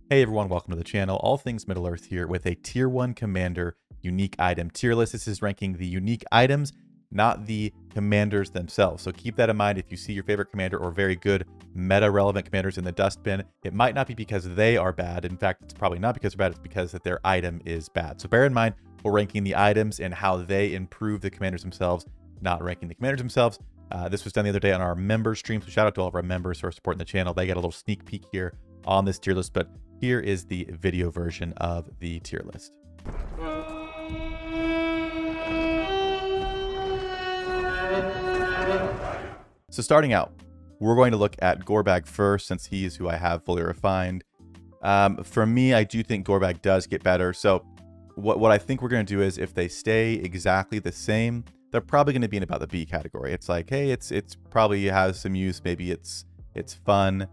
Hey everyone, welcome to the channel. All things Middle Earth here with a tier 1 commander unique item tier list. This is ranking the unique items, not the commanders themselves. So keep that in mind. If you see your favorite commander or very good meta relevant commanders in the dustbin, it might not be because they are bad. In fact, it's probably not because they're bad, it's because that their item is bad. So bear in mind, we're ranking the items and how they improve the commanders themselves, not ranking the commanders themselves. This was done the other day on our members stream, so shout out to all of our members who are supporting the channel. They get a little sneak peek here on this tier list, but here is the video version of the tier list. So starting out, we're going to look at Gorbag first, since he is who I have fully refined. For me, I do think Gorbag does get better. So what I think we're going to do is, if they stay exactly the same, they're probably going to be in about the B category. It's like, hey, it's probably has some use. Maybe it's fun.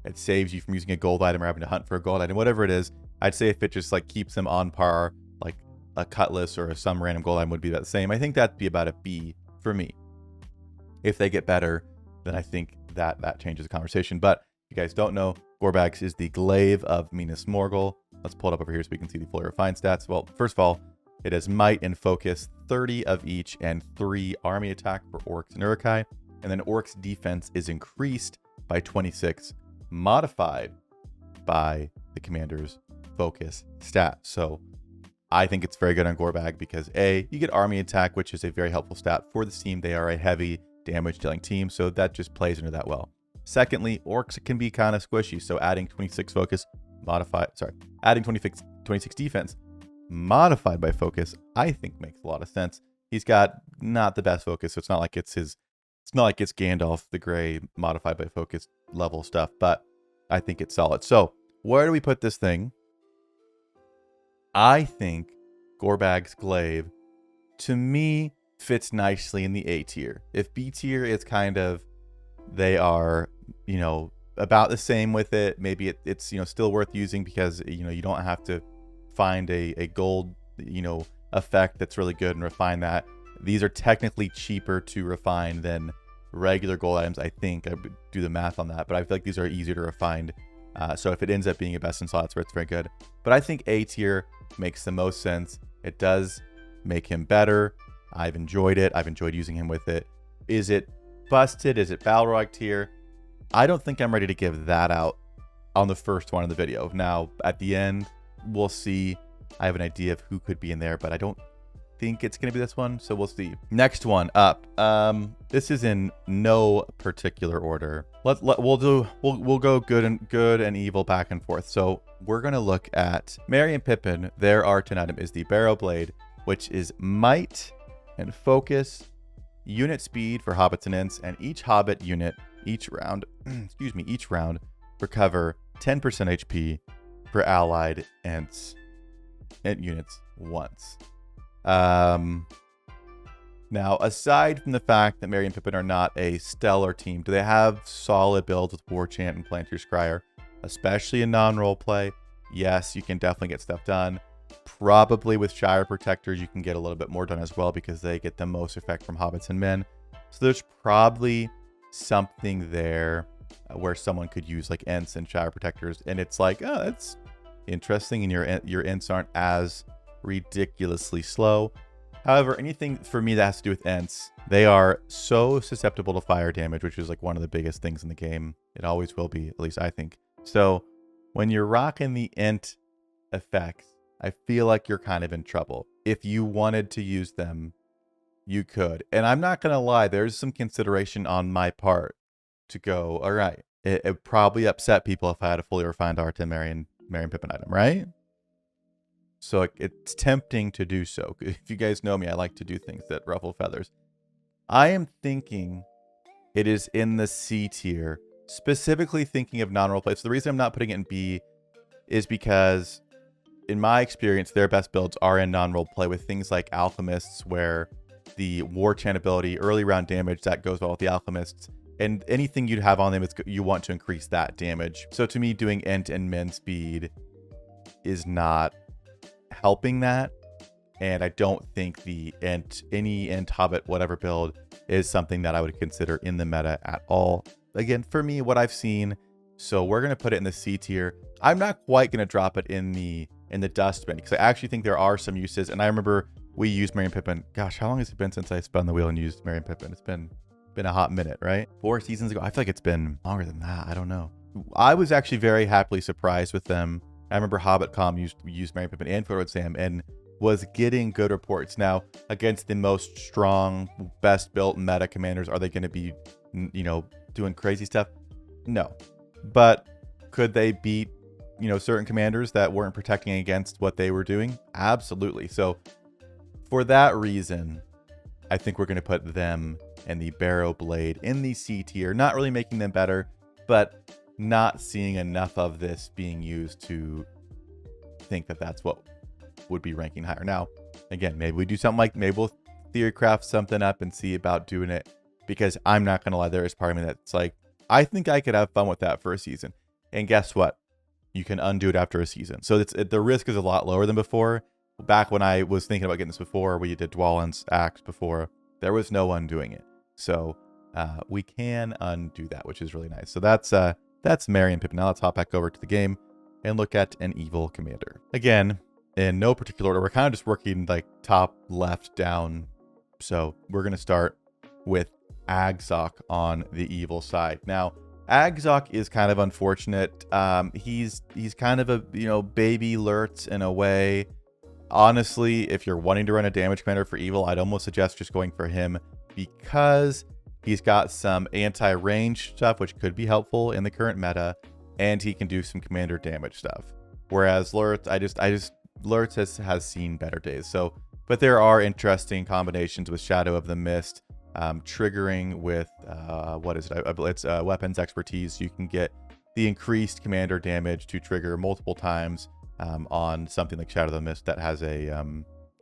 It saves you from using a gold item or having to hunt for a gold item, whatever it is. I'd say if it just like keeps them on par, like a cutlass or some random gold item would be about the same. I think that'd be about a B for me. If they get better, then I think that changes the conversation. But if you guys don't know, Gorbag is the glaive of Minas Morgul. Let's pull it up over here so we can see the fully refined stats. Well, first of all, it has might and focus, 30 of each, and 3 army attack for orcs and Uruk-hai. And then orcs defense is increased by 26, modified by the commander's focus stat. So I think it's very good on Gorbag because A, you get army attack, which is a very helpful stat for this team. They are a heavy damage dealing team, so that just plays into that well. Secondly, orcs can be kind of squishy, so adding 26 focus adding 26 defense modified by focus, I think makes a lot of sense. He's got not the best focus, so it's not like it's Gandalf the Grey modified by focus level stuff, but I think it's solid. So where do we put this thing? I think Gorbag's glaive, to me, fits nicely in the A tier. If B tier is kind of, they are, about the same with it. Maybe it's still worth using because, you don't have to find a gold, effect that's really good and refine that. These are technically cheaper to refine than regular gold items. I think I would do the math on that, but I feel like these are easier to refine. So if it ends up being a best in slot, that's where it's very good. But I think A tier makes the most sense. It does make him better. I've enjoyed it. I've enjoyed using him with it. Is it busted? Is it Balrog tier? I don't think I'm ready to give that out on the first one in the video. Now, at the end, we'll see. I have an idea of who could be in there, but I don't think it's going to be this one, so we'll see. Next one up. This is in no particular order. We'll go good and evil back and forth. So we're going to look at Merry and Pippin. Their art and item is the Barrow Blade, which is might and focus, unit speed for hobbits and ents, and each hobbit unit each round recover 10% HP for allied ent units once. Now, aside from the fact that Merry and Pippin are not a stellar team, do they have solid builds with War Chant and Planetary Scryer, especially in non-role play? Yes, you can definitely get stuff done. Probably with Shire Protectors, you can get a little bit more done as well because they get the most effect from hobbits and men. So there's probably something there where someone could use like Ents and Shire Protectors, and it's like, oh, that's interesting, and your Ents aren't as ridiculously slow. However, anything for me that has to do with Ents, they are so susceptible to fire damage, which is like one of the biggest things in the game. It always will be, at least I think. So when you're rocking the Ent effects, I feel like you're kind of in trouble. If you wanted to use them, you could. And I'm not going to lie, there's some consideration on my part to go, all right, it would probably upset people if I had a fully refined art and Merry and Pippin item, right? So it's tempting to do so. If you guys know me, I like to do things that ruffle feathers. I am thinking it is in the C tier, specifically thinking of non-role play. So the reason I'm not putting it in B is because, in my experience, their best builds are in non-role play with things like Alchemists, where the War Chant ability, early round damage, that goes well with the Alchemists. And anything you'd have on them, you want to increase that damage. So to me, doing Ent and Men speed is not helping that. And I don't think the any Ent Hobbit whatever build is something that I would consider in the meta at all. Again, for me, what I've seen, so we're going to put it in the C tier. I'm not quite going to drop it in the dustbin because I actually think there are some uses. And I remember we used Merry and Pippin. Gosh, how long has it been since I spun the wheel and used Merry and Pippin? It's been a hot minute, right? 4 seasons ago. I feel like it's been longer than that. I don't know. I was actually very happily surprised with them. I remember HobbitCom used Merry and Pippin and Frodo and Sam and was getting good reports. Now, against the most strong, best built meta commanders, are they going to be, doing crazy stuff? No. But could they beat, certain commanders that weren't protecting against what they were doing? Absolutely. So for that reason, I think we're going to put them and the Barrow Blade in the C tier, not really making them better, but not seeing enough of this being used to think that that's what would be ranking higher. Now, again, maybe we do something like, maybe we'll theorycraft something up and see about doing it, because I'm not going to lie, there is part of me that's like, I think I could have fun with that for a season. And guess what? You can undo it after a season. So the risk is a lot lower than before. Back when I was thinking about getting this before, we did Dwalin's axe before, there was no undoing it. So we can undo that, which is really nice. So that's Merry and Pippin. Now let's hop back over to the game and look at an evil commander. Again, in no particular order, we're kind of just working like top, left, down. So we're going to start with Agzok on the evil side. Now, Agzok is kind of unfortunate. He's kind of a, baby Lurtz in a way. Honestly, if you're wanting to run a damage commander for evil, I'd almost suggest just going for him, because he's got some anti-range stuff, which could be helpful in the current meta, and he can do some commander damage stuff. Whereas Lurtz, Lurtz has seen better days. So, but there are interesting combinations with Shadow of the Mist, triggering with it's weapons expertise. You can get the increased commander damage to trigger multiple times on something like Shadow of the Mist that has a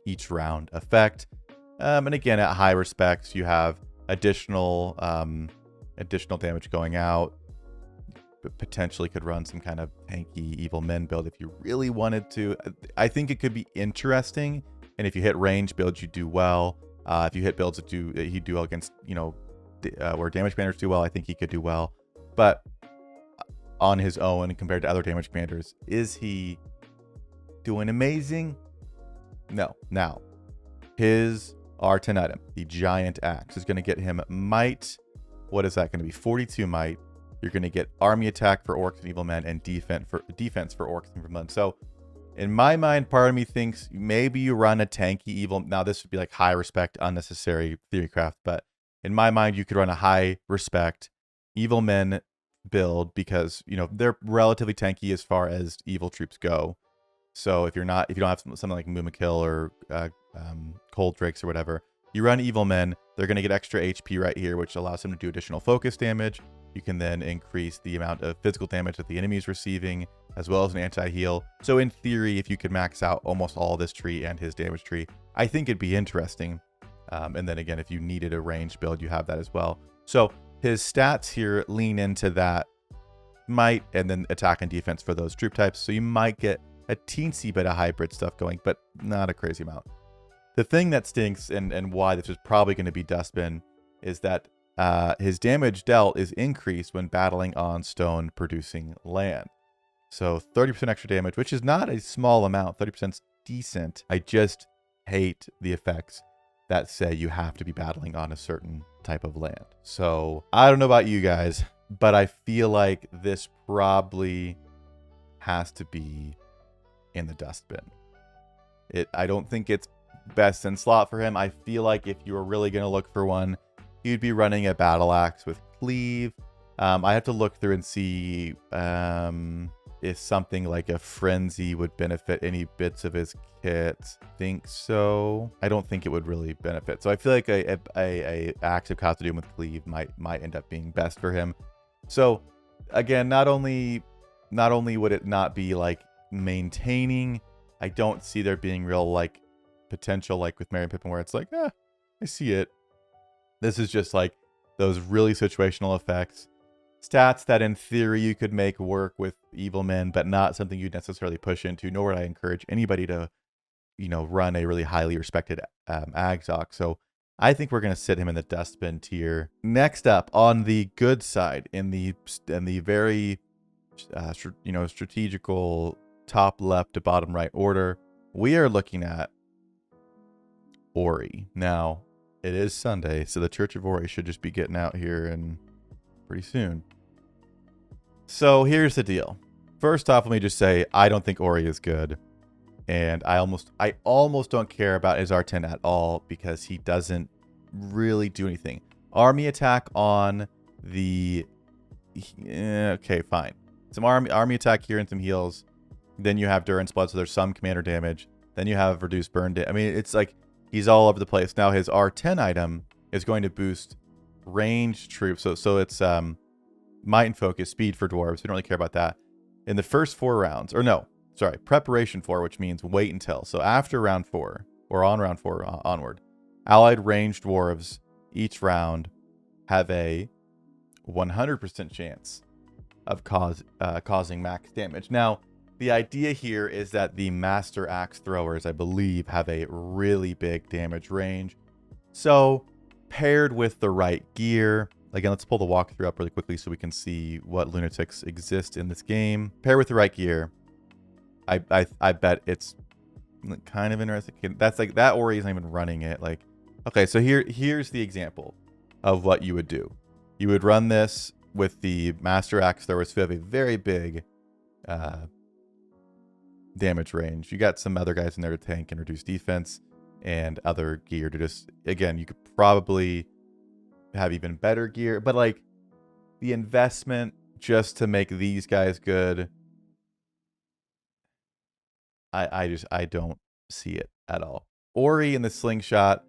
each round effect. And again, at high respects, you have additional damage going out. Potentially could run some kind of tanky evil men build if you really wanted to. I think it could be interesting. And if you hit range builds, you do well. If you hit builds that he do well against, where damage commanders do well, I think he could do well. But on his own, compared to other damage commanders, is he doing amazing? No. Now, his R10 item, the giant axe, is going to get him might. What is that going to be? 42 might. You're going to get army attack for orcs and evil men, and defense for orcs and evil men. So in my mind, part of me thinks maybe you run a tanky evil. Now, this would be like high respect, unnecessary theorycraft, but in my mind, you could run a high respect evil men build, because they're relatively tanky as far as evil troops go. So if you don't have something like Mumakil or Cold Drakes or whatever, you run evil men. They're going to get extra HP right here, which allows them to do additional focus damage. You can then increase the amount of physical damage that the enemy is receiving, as well as an anti-heal. So in theory, if you could max out almost all this tree and his damage tree, I think it'd be interesting. And then again, if you needed a range build, you have that as well. So his stats here lean into that might, and then attack and defense for those troop types. So you might get a teensy bit of hybrid stuff going, but not a crazy amount. The thing that stinks, and why this is probably going to be dustbin, is that his damage dealt is increased when battling on stone producing land. So 30% extra damage, which is not a small amount. 30% is decent. I just hate the effects that say you have to be battling on a certain type of land. So I don't know about you guys, but I feel like this probably has to be in the dustbin. I don't think it's best in slot for him. I feel like if you were really going to look for one, you'd be running a battle axe with cleave. I have to look through and see if something like a frenzy would benefit any bits of his kit. Think so. I don't think it would really benefit. So I feel like a axe of Khaldoon with cleave might end up being best for him. So again, not only would it not be like maintaining, I don't see there being real like potential like with Merry and Pippin where it's like, I see it. This is just like those really situational effects. Stats that in theory you could make work with evil men, but not something you'd necessarily push into, nor would I encourage anybody to, run a really highly respected Agzok. So I think we're going to sit him in the dustbin tier. Next up, on the good side, in the very strategical top left to bottom right order, we are looking at Ori. Now, it is Sunday, so the Church of Ori should just be getting out here and pretty soon. So here's the deal. First off, let me just say I don't think Ori is good, and I almost don't care about his R10 at all because he doesn't really do anything. Army attack on the okay, fine. Some army attack here and some heals. Then you have Durance Blood, so there's some commander damage. Then you have reduced burn damage. I mean, it's like he's all over the place. Now his R10 item is going to boost ranged troops. So it's might and focus, speed for dwarves. We don't really care about that. In the first 4 rounds, or no, sorry, preparation 4, which means wait until. So after round 4, or on round 4 onward, allied ranged dwarves each round have a 100% chance of causing max damage. Now, the idea here is that the master axe throwers, I believe, have a really big damage range. So paired with the right gear, again, let's pull the walkthrough up really quickly so we can see what lunatics exist in this game. Paired with the right gear, I bet it's kind of interesting. That's like, that Ori isn't even running it. Like, okay, so here's the example of what you would do. You would run this with the master axe throwers who have a very big damage range. You got some other guys in there to tank and reduce defense and other gear to just, again, you could probably have even better gear, but like the investment just to make these guys good, I don't see it at all. Ori in the slingshot,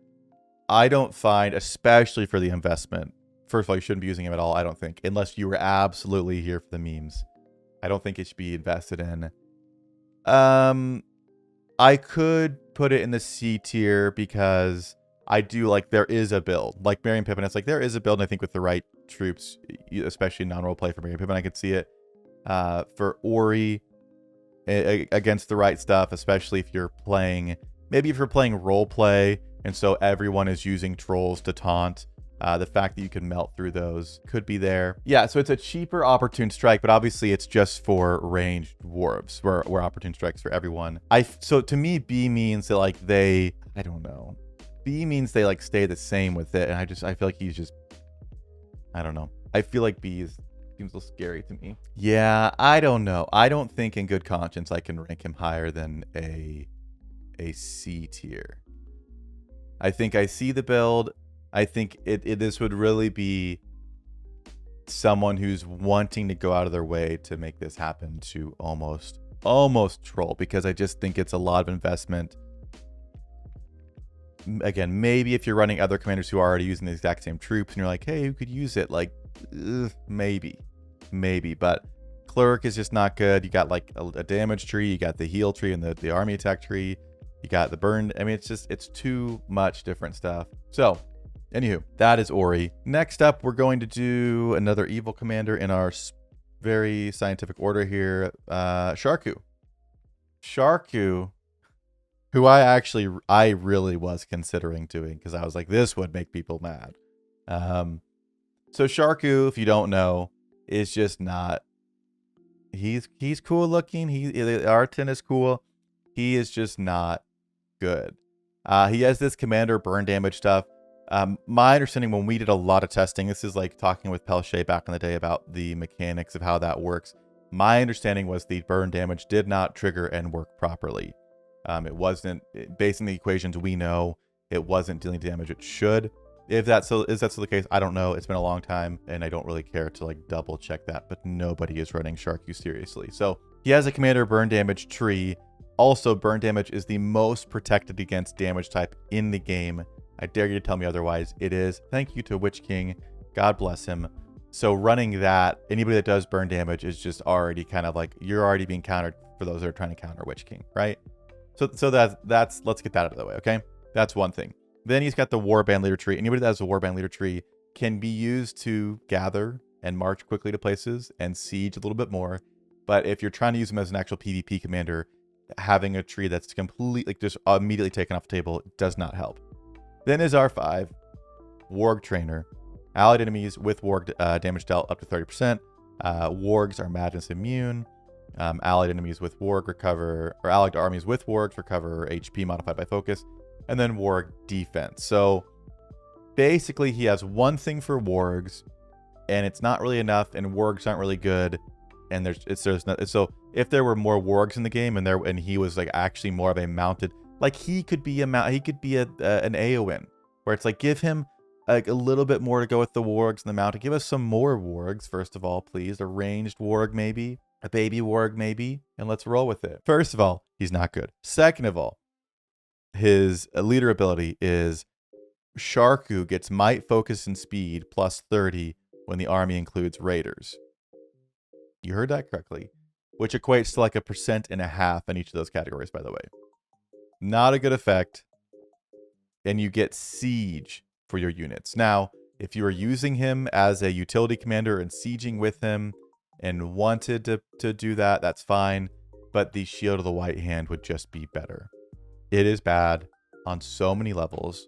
I don't find, especially for the investment. First of all, you shouldn't be using him at all, I don't think, unless you were absolutely here for the memes. I don't think it should be invested in. I could put it in the C tier because I do like, there is a build. Like Merry and Pippin, it's like there is a build, and I think with the right troops, especially non-role play for Merry and Pippin, I could see it. For Ori, against the right stuff, especially if you're playing, maybe if you're playing role play, and so everyone is using trolls to taunt. The fact that you can melt through those could be there. Yeah, so it's a cheaper Opportune Strike, but obviously it's just for ranged dwarves, where Opportune Strike's for everyone. So to me, B means that like I don't know. B means they like stay the same with it, and I feel like he's just, I don't know. I feel like B seems a little scary to me. Yeah, I don't know. I don't think in good conscience I can rank him higher than a C tier. I think I see the build. I think this would really be someone who's wanting to go out of their way to make this happen to almost troll, because I just think it's a lot of investment. Again, maybe if you're running other commanders who are already using the exact same troops and you're like, hey, who could use it? Like, maybe, but cleric is just not good. You got like a damage tree, you got the heal tree and the army attack tree, you got the burn. I mean, it's too much different stuff. So anywho, that is Ori. Next up, we're going to do another evil commander in our very scientific order here. Sharku, who I really was considering doing because I was like, this would make people mad. So Sharku, if you don't know, is just not. He's cool looking. The R10 is cool. He is just not good. He has this commander burn damage stuff. My understanding, when we did a lot of testing, this is like talking with Pelche back in the day about the mechanics of how that works. My understanding was the burn damage did not trigger and work properly. It wasn't, based on the equations we know, it wasn't dealing damage it should. If that's still the case, I don't know. It's been a long time, and I don't really care to like double check that. But nobody is running Sharku seriously. So he has a commander burn damage tree. Also, burn damage is the most protected against damage type in the game. I dare you to tell me otherwise. It is. Thank you to Witch King. God bless him. So running that, anybody that does burn damage is just already kind of like, you're already being countered for those that are trying to counter Witch King, right? So that's let's get that out of the way, okay? That's one thing. Then he's got the Warband Leader tree. Anybody that has a Warband Leader tree can be used to gather and march quickly to places and siege a little bit more. But if you're trying to use him as an actual PvP commander, having a tree that's completely just immediately taken off the table does not help. Then is R5, Warg Trainer. Allied enemies with Warg damage dealt up to 30%. Wargs are madness immune. Allied enemies with warg recover, or allied armies with wargs recover HP modified by focus, and then warg defense. So basically he has one thing for wargs, and it's not really enough, and wargs aren't really good, and so if there were more wargs in the game, and he was like actually more of a mounted, like he could be an Eowyn, where it's like give him like a little bit more to go with the wargs and the mounted. Give us some more wargs first of all, please. A ranged warg maybe, a baby warg maybe, and let's roll with it. First of all, he's not good. Second of all, his leader ability is Sharku gets might, focus, and speed plus 30 when the army includes raiders. You heard that correctly, which equates to like 1.5% in each of those categories, by the way. Not a good effect. And you get siege for your units. Now, if you were using him as a utility commander and sieging with him and wanted to do that, that's fine. But the Shield of the White Hand would just be better. It is bad on so many levels.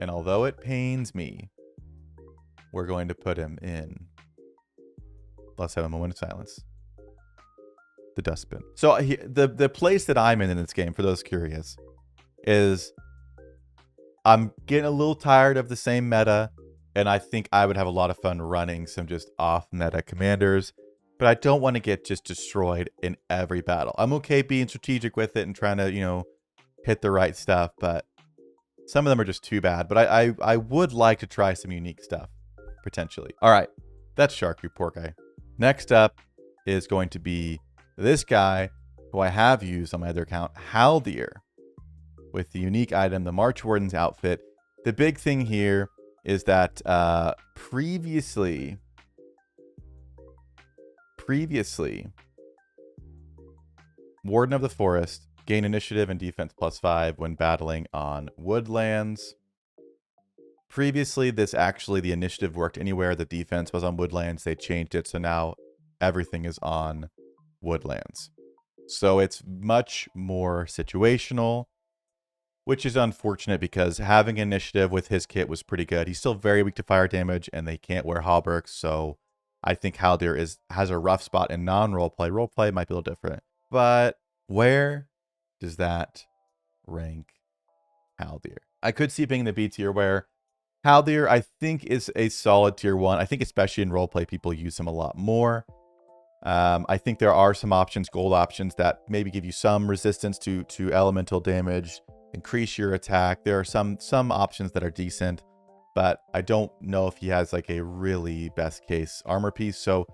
And although it pains me, we're going to put him in. Let's have a moment of silence. The dustbin. So the place that I'm in this game, for those curious, is I'm getting a little tired of the same meta, and I think I would have a lot of fun running some just off-meta commanders, but I don't want to get just destroyed in every battle. I'm okay being strategic with it and trying to, hit the right stuff, but some of them are just too bad. But I would like to try some unique stuff, potentially. All right, that's Sharku, poor guy. Next up is going to be this guy, who I have used on my other account, Haldir, with the unique item, the March Warden's outfit. The big thing here is that previously, Warden of the Forest gain initiative and defense +5 when battling on woodlands. Previously, the initiative worked anywhere. The defense was on woodlands. They changed it, so now everything is on woodlands. So it's much more situational, which is unfortunate because having initiative with his kit was pretty good. He's still very weak to fire damage, and they can't wear hauberks, so I think Haldir has a rough spot in non-roleplay. Roleplay might be a little different. But where does that rank Haldir? I could see being in the B tier, where Haldir, I think, is a solid tier 1. I think especially in roleplay, people use him a lot more. I think there are some options, gold options, that maybe give you some resistance to elemental damage, increase your attack. There are some options that are decent, but I don't know if he has like a really best case armor piece. So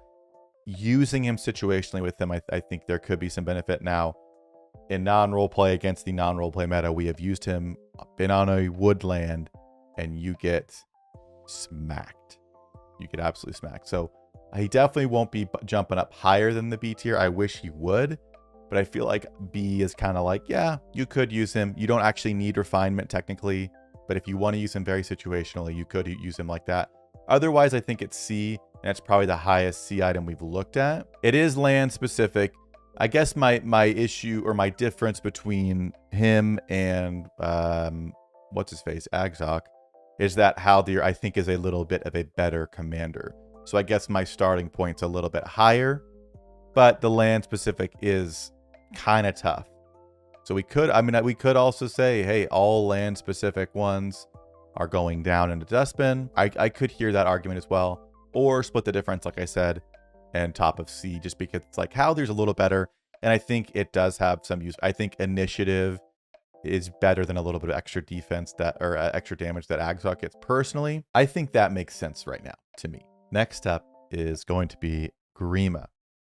using him situationally with him, I think there could be some benefit. Now, in non-roleplay against the non-roleplay meta, we have used him, been on a woodland, and you get smacked. You get absolutely smacked. So he definitely won't be jumping up higher than the B tier. I wish he would, but I feel like B is kind of like, yeah, you could use him. You don't actually need refinement technically, but if you want to use him very situationally, you could use him like that. Otherwise, I think it's C, and it's probably the highest C item we've looked at. It is land specific. I guess my issue, or my difference between him and what's his face, Agzok, is that Haldir, I think, is a little bit of a better commander. So I guess my starting point's a little bit higher, but the land specific is kind of tough. So we could also say, hey, all land specific ones are going down in the dustbin. I could hear that argument as well, or split the difference, like I said, and top of C, just because it's like Haldir's a little better, and I think it does have some use. I think initiative is better than a little bit of extra defense or extra damage that Agzok gets. Personally, I think that makes sense right now to me. Next up is going to be Grima.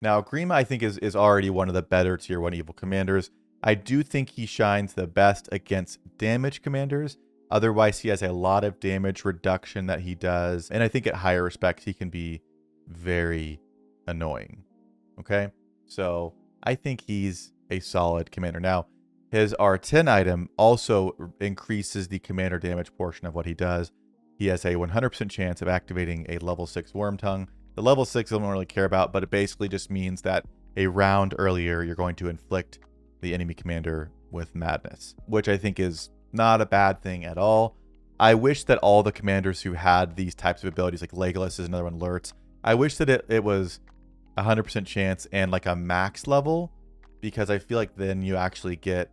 Now, Grima, I think, is already one of the better tier 1 evil commanders. I do think he shines the best against damage commanders. Otherwise, he has a lot of damage reduction that he does. And I think at higher respect, he can be very annoying. Okay? So I think he's a solid commander. Now, his R10 item also increases the commander damage portion of what he does. He has a 100% chance of activating a level 6 Worm Tongue. The level 6 I don't really care about, but it basically just means that a round earlier, you're going to inflict the enemy commander with madness, which I think is not a bad thing at all. I wish that all the commanders who had these types of abilities, like Legolas is another one, Lurtz, I wish that it was 100% chance and like a max level, because I feel like then you actually get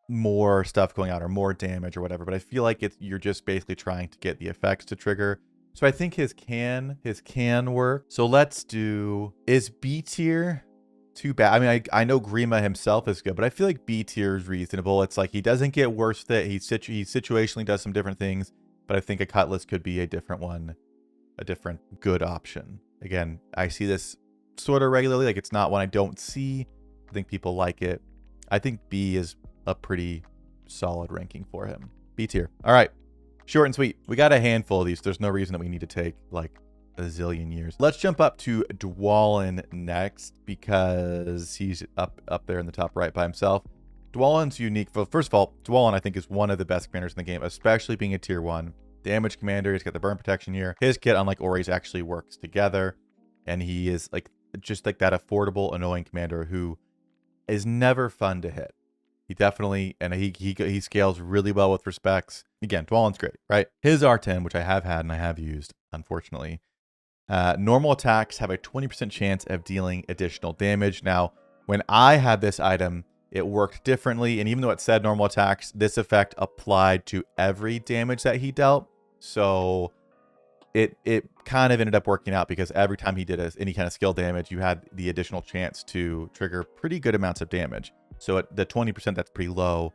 more stuff going out or more damage or whatever. But I feel like you're just basically trying to get the effects to trigger. So I think his can work. So let's do, is B tier too bad? I mean, I know Grima himself is good, but I feel like B tier is reasonable. It's like he doesn't get worse with it. He situationally does some different things, but I think a Cutlass could be a different one, a different good option. Again, I see this sort of regularly. Like, it's not one I don't see. I think people like it. I think B is a pretty solid ranking for him. B tier. All right. Short and sweet. We got a handful of these. There's no reason that we need to take like a zillion years. Let's jump up to Dwalin next, because he's up there in the top right by himself. Dwalin's unique. Well, first of all, Dwalin I think is one of the best commanders in the game, especially being a tier 1 damage commander. He's got the burn protection here. His kit, unlike Ori's, actually works together, and he is like just like that affordable, annoying commander who is never fun to hit. He definitely, and he scales really well with respects. Again, Dwalin's great, right? His R10, which I have had and I have used, unfortunately. Normal attacks have a 20% chance of dealing additional damage. Now, when I had this item, it worked differently. And even though it said normal attacks, this effect applied to every damage that he dealt. So it kind of ended up working out, because every time he did any kind of skill damage, you had the additional chance to trigger pretty good amounts of damage. So the 20% that's pretty low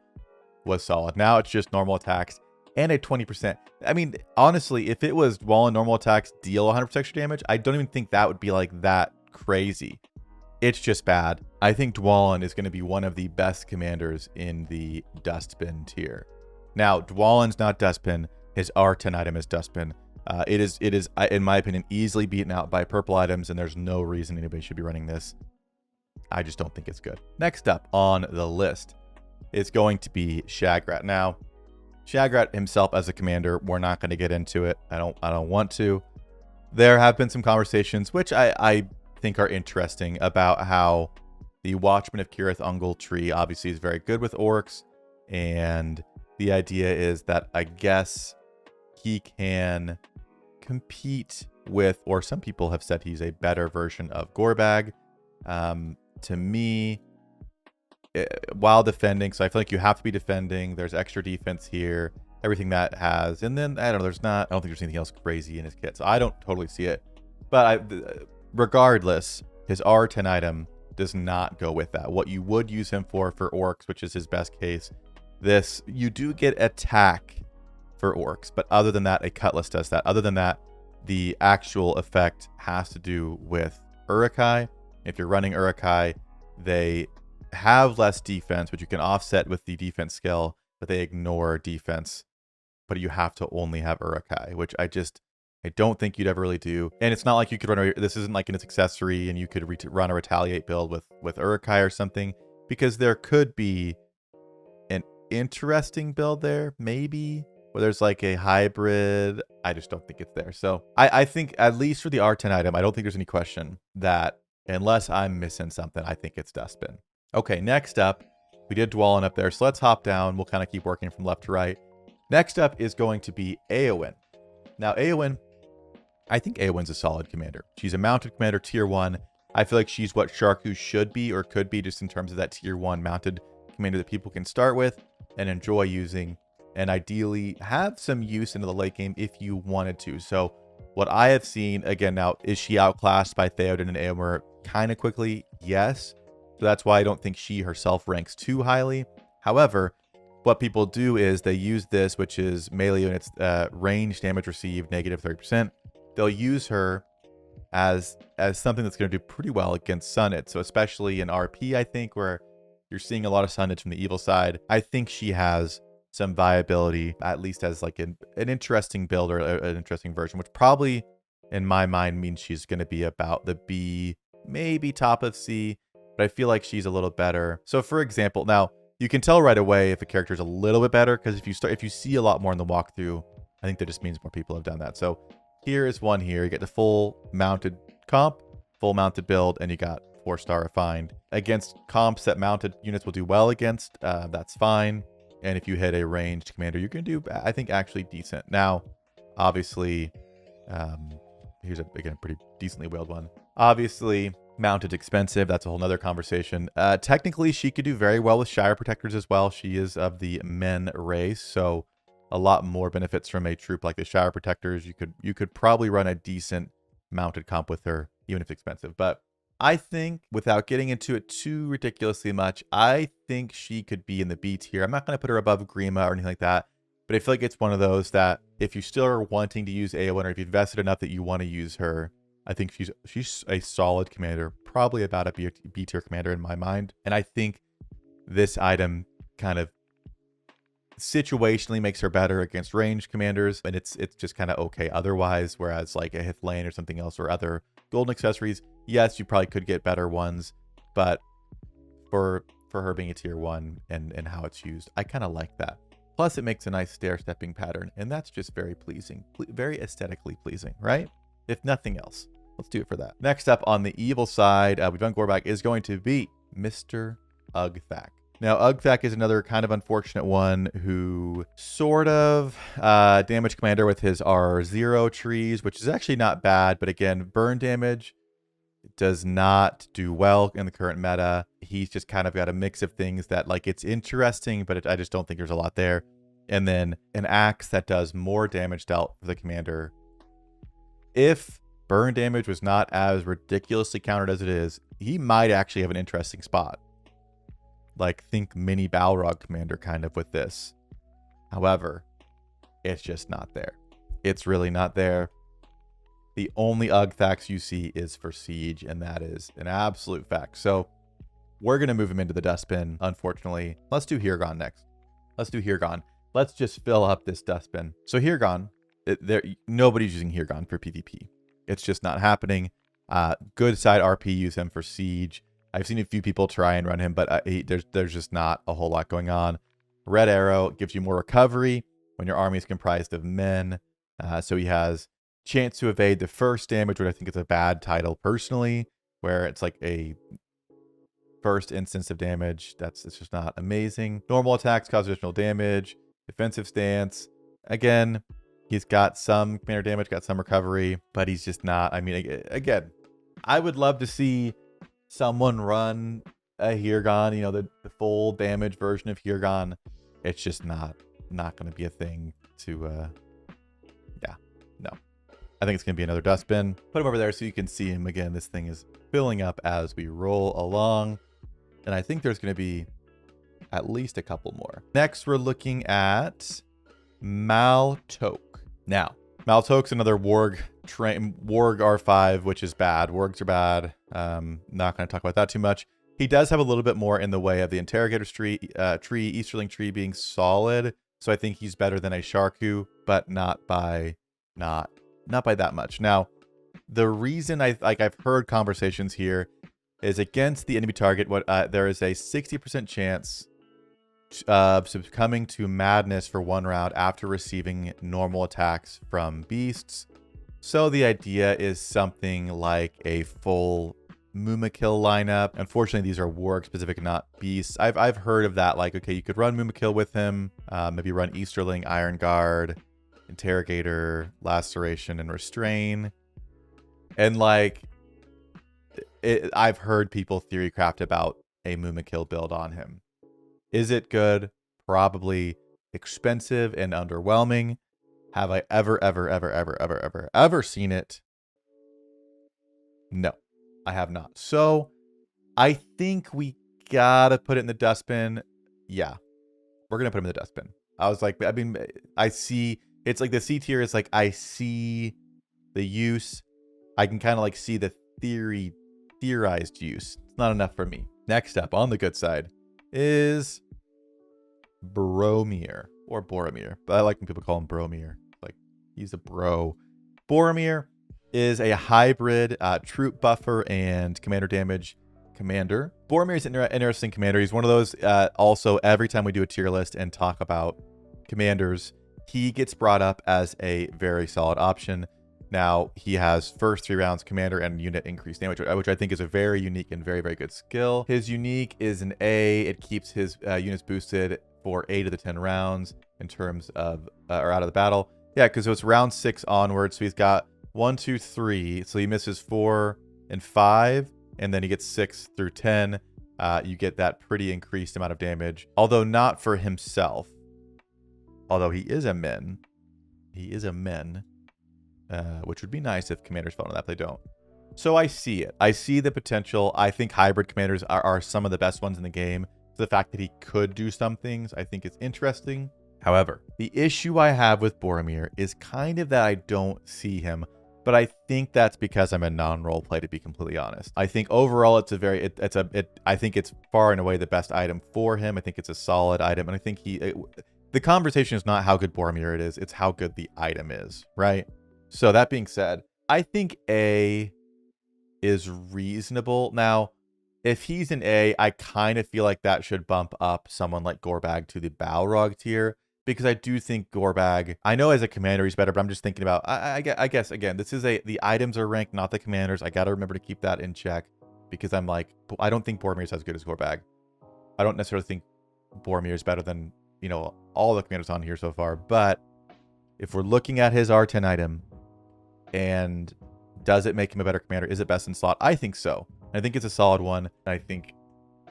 was solid. Now it's just normal attacks and a 20%. I mean, honestly, if it was Dwalin normal attacks deal 100% extra damage, I don't even think that would be like that crazy. It's just bad. I think Dwalin is going to be one of the best commanders in the Dustbin tier. Now, Dwalin's not Dustbin. His R10 item is Dustbin. It is, in my opinion, easily beaten out by purple items, and there's no reason anybody should be running this. I just don't think it's good. Next up on the list is going to be Shagrat. Now, Shagrat himself as a commander, we're not going to get into it. I don't want to. There have been some conversations, which I think are interesting, about how the Watchman of Kirith Ungol tree obviously is very good with orcs, and the idea is that I guess he can compete with, or some people have said he's a better version of Gorbag. To me, while defending, so I feel like you have to be defending. There's extra defense here, everything that has, and then I don't know. I don't think there's anything else crazy in his kit, so I don't totally see it. But regardless, his R10 item does not go with that. What you would use him for orcs, which is his best case, this you do get attack for orcs, but other than that, a Cutlass does that. Other than that, the actual effect has to do with Uruk-hai. If you're running Uruk-hai, they have less defense, which you can offset with the defense skill, but they ignore defense. But you have to only have Uruk-hai, which I don't think you'd ever really do. And it's not like you could run this isn't like an accessory and you could run a retaliate build with Uruk-hai or something, because there could be an interesting build there, maybe, where there's like a hybrid. I just don't think it's there. So I think, at least for the R10 item, I don't think there's any question that, unless I'm missing something, I think it's Dustbin. Okay, next up, we did Dwalin up there, so let's hop down. We'll kind of keep working from left to right. Next up is going to be Eowyn. Now, Eowyn, I think Eowyn's a solid commander. She's a mounted commander, tier 1. I feel like she's what Sharku should be, or could be, just in terms of that tier 1 mounted commander that people can start with and enjoy using, and ideally have some use into the late game if you wanted to. So what I have seen, again, now, is she outclassed by Theoden and Eomer kind of quickly? Yes. So that's why I don't think she herself ranks too highly. However, what people do is they use this, which is melee units, range damage received, negative 30%. They'll use her as something that's going to do pretty well against Sunnit. So especially in RP, I think, where you're seeing a lot of Sunnits from the evil side, I think she has some viability, at least as like an interesting build, or an interesting version, which probably in my mind means she's going to be about the B, maybe top of C, but I feel like she's a little better. So for example, now you can tell right away if a character is a little bit better, because if you see a lot more in the walkthrough, I think that just means more people have done that. So here is one here. You get the full mounted comp, full mounted build, and you got 4-star refined. Against comps that mounted units will do well against, that's fine. And if you hit a ranged commander, you can do, I think, actually decent. Now, obviously, here's a, again, pretty decently whaled one. Obviously, mounted expensive. That's a whole nother conversation. Technically, she could do very well with Shire Protectors as well. She is of the men race, so a lot more benefits from a troop like the Shire Protectors. You could probably run a decent mounted comp with her, even if expensive. But I think, without getting into it too ridiculously much, I think she could be in the B tier. I'm not going to put her above Grima or anything like that, but I feel like it's one of those that if you still are wanting to use Eowyn, or if you've invested enough that you want to use her, I think she's a solid commander, probably about a B tier commander in my mind. And I think this item kind of situationally makes her better against ranged commanders, and it's just kind of okay otherwise. Whereas like a Hithlane or something else, or other golden accessories, yes, you probably could get better ones, but for her being a tier 1 and how it's used, I kind of like that. Plus, it makes a nice stair-stepping pattern, and that's just very pleasing, very aesthetically pleasing, right? If nothing else, let's do it for that. Next up on the evil side, we've done Gorbag, is going to be Mr. Uggfak. Now, Uggfak is another kind of unfortunate one who sort of damage commander with his R0 trees, which is actually not bad, but again, burn damage does not do well in the current meta. He's just kind of got a mix of things that, like, it's interesting, but I just don't think there's a lot there. And then an axe that does more damage dealt for the commander. If burn damage was not as ridiculously countered as it is, he might actually have an interesting spot. Like, think mini Balrog commander kind of with this. However, it's just not there. It's really not there. The only Uggfaks you see is for Siege, and that is an absolute fact. So we're going to move him into the dustbin, unfortunately. Let's do Hirgon next. Let's do Hirgon. Let's just fill up this dustbin. So Hirgon, nobody's using Hirgon for PvP. It's just not happening. Good side RP use him for Siege. I've seen a few people try and run him, but there's just not a whole lot going on. Red Arrow gives you more recovery when your army is comprised of men. So he has chance to evade the first damage, which I think is a bad title personally, where it's like a first instance of damage. It's just not amazing. Normal attacks cause additional damage. Defensive stance. Again, he's got some commander damage, got some recovery, but he's just not. I mean, again, I would love to see someone run a Hirgon, you know, the full damage version of Hirgon. It's just not going to be a thing to, yeah, no. I think it's going to be another dustbin. Put him over there so you can see him again. This thing is filling up as we roll along. And I think there's going to be at least a couple more. Next, we're looking at Maltok. Now, Maltok's another Warg R5, which is bad. Wargs are bad. Not going to talk about that too much. He does have a little bit more in the way of the Interrogator tree, Easterling tree being solid. So I think he's better than a Sharku, but not by that much. Now, the reason I've heard conversations here is against the enemy target. There is a 60% chance of succumbing to madness for 1 round after receiving normal attacks from beasts. So the idea is something like a full Mumakil lineup. Unfortunately, these are Warg specific, not beasts. I've heard of that. Like, okay, you could run Mumakil with him, maybe run Easterling, Iron Guard, Interrogator, Laceration, and Restrain. And like, I've heard people theory craft about a Mumakil build on him. Is it good? Probably. Expensive and underwhelming. Have I ever seen it? No, I have not. So I think we gotta put it in the dustbin. Yeah, we're gonna put him in the dustbin. I was like, I mean, I see, it's like the C tier is like, I see the use. I can kind of like see the theorized use. It's not enough for me. Next up on the good side is Boromir, or Boromir, but I like when people call him Boromir. Like, he's a bro. Boromir is a hybrid troop buffer and commander damage commander. Boromir is an interesting commander. He's one of those, also, every time we do a tier list and talk about commanders, he gets brought up as a very solid option. Now, he has first 3 rounds commander and unit increased damage, which I think is a very unique and very, very good skill. His unique is an A. It keeps his units boosted for 8 of the 10 rounds in terms of, or out of the battle. Yeah, because it's round 6 onwards. So he's got 1, 2, 3. So he misses 4 and 5, and then he gets 6 through 10. You get that pretty increased amount of damage, although not for himself. Although he is a min. He is a min, which would be nice if commanders fell into that, but they don't. So I see it. I see the potential. I think hybrid commanders are some of the best ones in the game. So the fact that he could do some things, I think is interesting. However, the issue I have with Boromir is kind of that I don't see him, but I think that's because I'm a non-role play, to be completely honest. I think overall it's a very, I think it's far and away the best item for him. I think it's a solid item, and I think the conversation is not how good Boromir it is, it's how good the item is, right? So that being said, I think A is reasonable. Now, if he's an A, I kind of feel like that should bump up someone like Gorbag to the Balrog tier, because I do think Gorbag, I know as a commander he's better, but I'm just thinking about, I guess, again, this is the items are ranked, not the commanders. I got to remember to keep that in check, because I'm like, I don't think Boromir's as good as Gorbag. I don't necessarily think Boromir is better than, you know, all the commanders on here so far, but if we're looking at his R10 item, and does it make him a better commander? Is it best in slot? I think so. I think it's a solid one. I think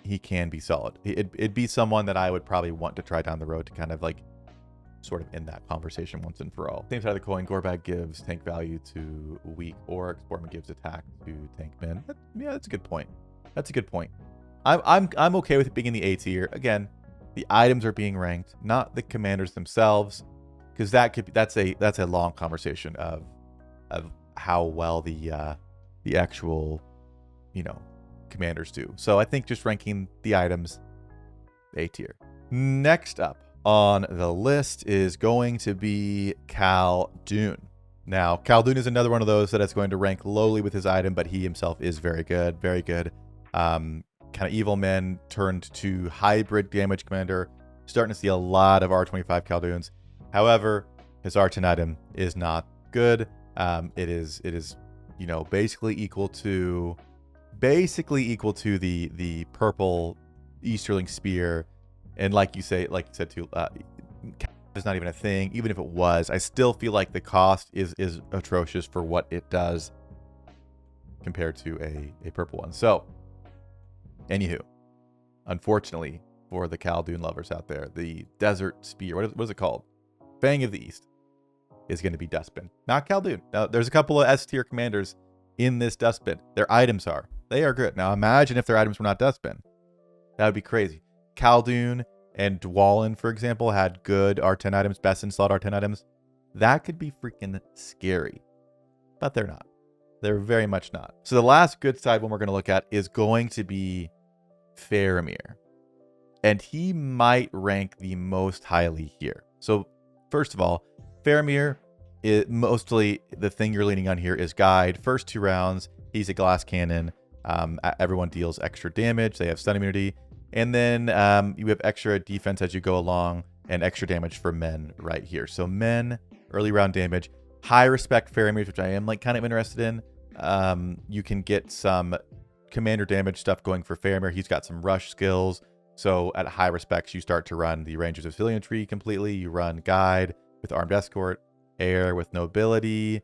he can be solid. It'd be someone that I would probably want to try down the road to kind of like sort of end that conversation once and for all. Same side of the coin, Gorbag gives tank value to weak orcs. Boromir gives attack to tank men. Yeah, that's a good point. That's a good point. I'm okay with it being in the A tier. Again, the items are being ranked, not the commanders themselves, because that's a long conversation of how well the actual, you know, commanders do. So I think just ranking the items, A tier. Next up on the list is going to be Khaldoon. Now, Khaldoon is another one of those that is going to rank lowly with his item, but he himself is very good, very good. Kind of evil men turned to hybrid damage commander. Starting to see a lot of R25 Khaldoons. However, his R10 item is not good. It is, you know, basically equal to the purple Easterling spear. And like you said too, it's not even a thing. Even if it was, I still feel like the cost is atrocious for what it does compared to a purple one. So, anywho, unfortunately for the Khaldoon lovers out there, the desert spear, what is it called? Fang of the East, is going to be dustbin, not Khaldoon. Now, there's a couple of S tier commanders in this dustbin. Their items they are good. Now, imagine if their items were not dustbin. That would be crazy. Khaldoon and Dwalin, for example, had good R10 items, best in slot R10 items. That could be freaking scary, but they're not. They're very much not. So the last good side one we're going to look at is going to be Faramir, and he might rank the most highly here. So first of all, Faramir, mostly the thing you're leaning on here is guide. First 2 rounds, he's a glass cannon. Everyone deals extra damage. They have stun immunity. And then you have extra defense as you go along and extra damage for men right here. So men, early round damage. High respect Faramir, which I am like kind of interested in. You can get some commander damage stuff going for Faramir. He's got some rush skills. So at high respects, you start to run the Rangers of Cillian tree completely. You run guide with armed escort, air with nobility.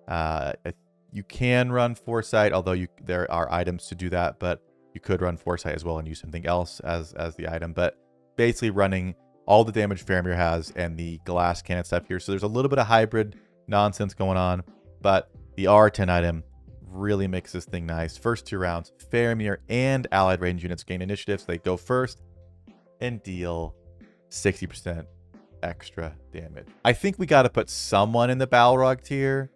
You can run foresight, although there are items to do that, but you could run foresight as well and use something else as the item. But basically running all the damage Faramir has and the glass cannon stuff here. So there's a little bit of hybrid nonsense going on, but the R10 item really makes this thing nice. First 2 rounds, Faramir and allied range units gain initiative, so they go first and deal 60% extra damage. I think we got to put someone in the Balrog tier,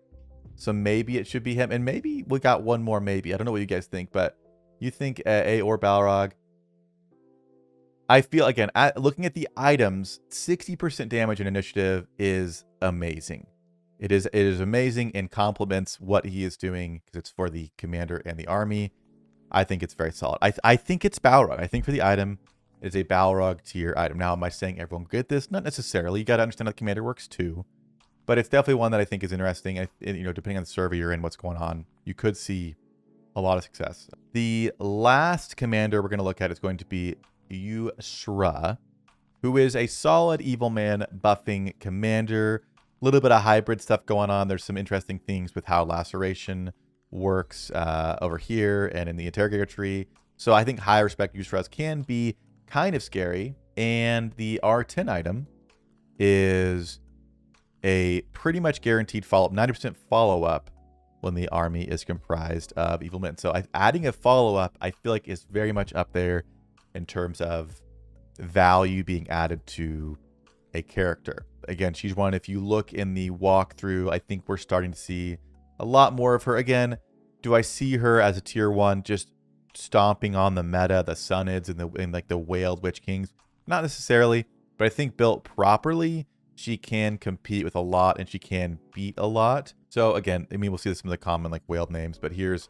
so maybe it should be him, and maybe we got one more. Maybe I don't know what you guys think, but you think A or Balrog? I feel, again, looking at the items, 60% damage in initiative is amazing. It is amazing and complements what he is doing because it's for the commander and the army. I think it's very solid. I think it's Balrog. I think for the item, it's a Balrog tier item. Now, am I saying everyone get this? Not necessarily. You got to understand how the commander works too. But it's definitely one that I think is interesting. You know, depending on the server you're in, what's going on, you could see a lot of success. The last commander we're going to look at is going to be Ushra, who is a solid evil man buffing commander. little bit of hybrid stuff going on. There's some interesting things with how laceration works over here and in the interrogator tree. So I think high respect Ushras can be kind of scary. And the R10 item is a pretty much guaranteed follow-up, 90% follow-up when the army is comprised of evil men. So adding a follow-up, I feel like is very much up there in terms of value being added to a character. Again, she's one, if you look in the walkthrough, I think we're starting to see a lot more of her. Again, do I see her as a tier 1 just stomping on the meta, the Sunids and like the Whaled Witch Kings? Not necessarily, but I think built properly, she can compete with a lot and she can beat a lot. So again, I mean, we'll see this in the common like whaled names, but here's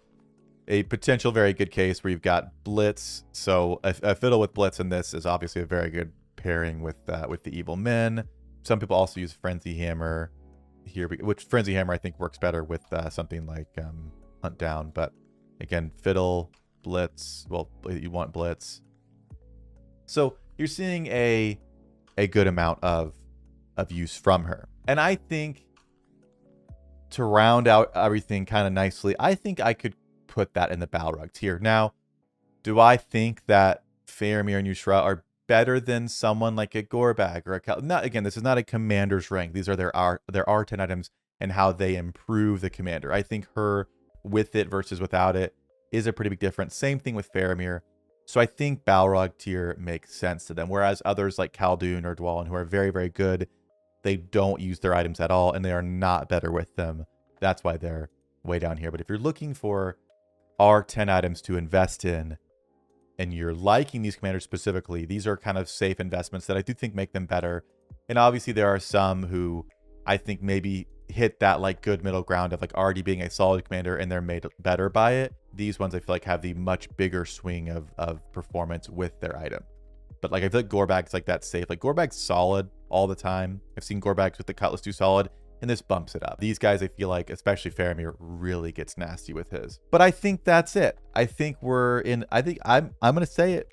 a potential very good case where you've got Blitz. So a fiddle with Blitz in this is obviously a very good pairing with the evil men. Some people also use Frenzy Hammer here, which Frenzy Hammer I think works better with something like Hunt Down. But again, fiddle, Blitz, well, you want Blitz. So you're seeing a good amount of use from her. And I think to round out everything kind of nicely, I think I could put that in the Balrog tier. Now, do I think that Faramir and Ushra are better than someone like a Gorbag or a not? Again, this is not a commander's rank. These are their R10 items and how they improve the commander. I think her with it versus without it is a pretty big difference. Same thing with Faramir. So I think Balrog tier makes sense to them. Whereas others like Khaldoon or Dwalin, who are very, very good, they don't use their items at all, and they are not better with them. That's why they're way down here. But if you're looking for R10 items to invest in, and you're liking these commanders specifically, these are kind of safe investments that I do think make them better. And obviously there are some who I think maybe hit that like good middle ground of like already being a solid commander and they're made better by it. These ones I feel like have the much bigger swing of performance with their item. But like I feel like Gorbag's like that safe. Like Gorbag's solid all the time. I've seen Gorbags with the Cutlass do solid, and this bumps it up. These guys, I feel like, especially Faramir, really gets nasty with his. But I think that's it. I think I'm gonna say it.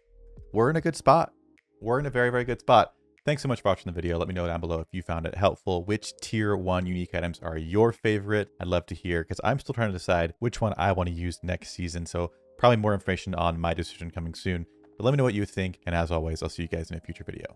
We're in a good spot. We're in a very, very good spot. Thanks so much for watching the video. Let me know down below if you found it helpful. Which tier 1 unique items are your favorite? I'd love to hear, because I'm still trying to decide which one I want to use next season. So probably more information on my decision coming soon. But let me know what you think. And as always, I'll see you guys in a future video.